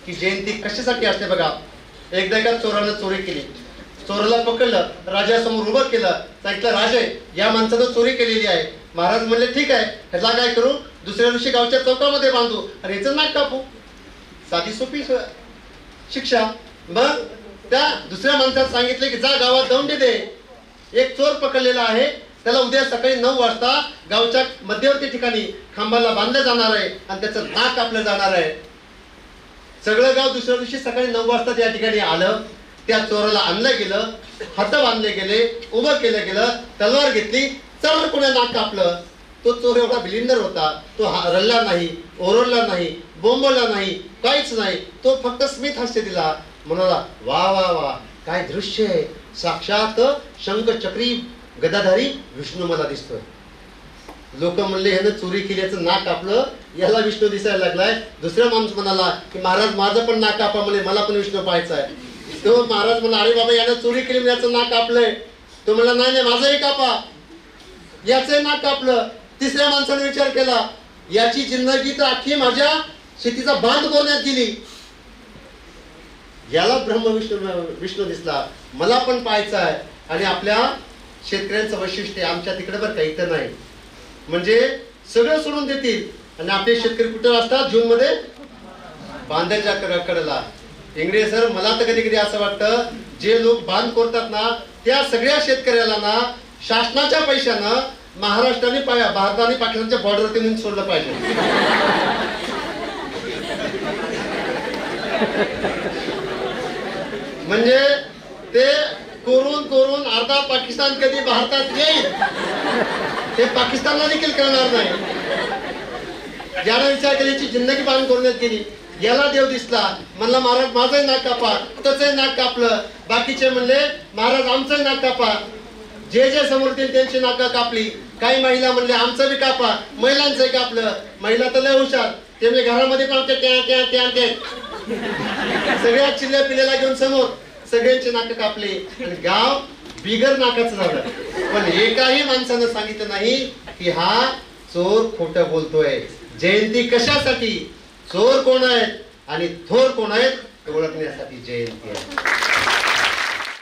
की जयंती कशासाठी असते बघा. एकदा एका चोरानं चोरी केली, चोराला पकडलं, राजासमोर उभं केलं, सांगितलं राजे या माणसानं चोरी केलेली आहे. महाराज म्हणले ठीक आहे, ह्याला काय करू, दुसऱ्या दिवशी गावच्या चौकामध्ये बांधू आणि ह्याचं नाक कापू. साधी सोपी शिक्षा. मग त्या दुसऱ्या माणसाला सांगितले की जा गावात दौंडी दे, एक चोर पकडलेला आहे, त्याला उद्या सकाळी 9 वाजता गावच्या मध्यवर्ती ठिकाणी खांबाला बांधलं जाणार आहे आणि त्याचं नाक कापलं जाणार आहे. सगळं गाव दुसऱ्या दिवशी सकाळी 9 वाजता त्या ठिकाणी आलं. त्या चोराला आणलं गेलं, हात बांधले गेले, उभं केलं गेलं, तलवार घेतली, चल कोणी नाक कापलं. तो चोर एवढा बिलिंदर होता, तो रडला नाही, ओरडला नाही, बोंबवला नाही, काहीच नाही. तो फक्त स्मित हास्य दिला, म्हणाला वा वा वा काय दृश्य आहे, साक्षात शंख चक्री गदाधारी विष्णू मला दिसतोय. लोक म्हणले ह्यानं चोरी केल्याचं नाक कापलं, याला विष्णू दिसायला लागलाय. दुसरा माणूस म्हणाला की महाराज माझं पण नाक कापा, म्हणे मला पण विष्णू पाहायचा आहे. तो महाराज म्हणला अरे बाबा यानं चोरी केली, याचं नाक कापलंय. तो म्हणला नाही नाही माझंही कापा, याचं नाक कापलं. तिसऱ्या माणसाने विचार केला याची जिंदगी तर अख्खी माझ्या शेतीचा बांध कोरण्यात गेली, याला विष्णू दिसला, मला पण पाहायचा आहे. आणि आपल्या शेतकऱ्यांचं वैशिष्ट्य आमच्या तिकडे बरं काही तर नाही, म्हणजे सगळं सोडून देतील. आणि आपले शेतकरी कुठे असतात, जून मध्ये बांधाच्या कडेला. इंगळे सर मला तर कधी कधी असं वाटतं जे लोक बांध कोरतात ना त्या सगळ्या शेतकऱ्याला ना शासनाच्या पैशानं महाराष्ट्राने भारत आणि पाकिस्तानच्या बॉर्डरवरती नेऊन सोडलं पाहिजे. म्हणजे ते कोरून कोरून अर्धा पाकिस्तान कधी भारतात येईल ते पाकिस्तानला देखील कळणार नाही. ज्याला विचार केल्याची जिंदगी बांध करण्यात गेली, याला देव दिसला, म्हणला महाराज माझंही नाक कापा, त्याचंही नाक कापलं. बाकीचे म्हणले महाराज आमचंही नाक कापा. जे जे समोर त्यांची नाका कापली. काही महिला म्हणले आमचं बी कापा, महिलांचंही कापलं. महिला तर लय हुशार, ते म्हणजे घरामध्ये पण सगळ्या चिल्ल्या पिल्ल्याला घेऊन समोर सगळ्यांचे नाक कापले आणि गाव बिगर नाकाचं झालं. पण एकाही माणसानं सांगितलं नाही की हा चोर खोटं बोलतोय. जयंती कशासाठी, चोर कोण आहेत आणि थोर कोण आहेत ओळखण्यासाठी जयंती आहे.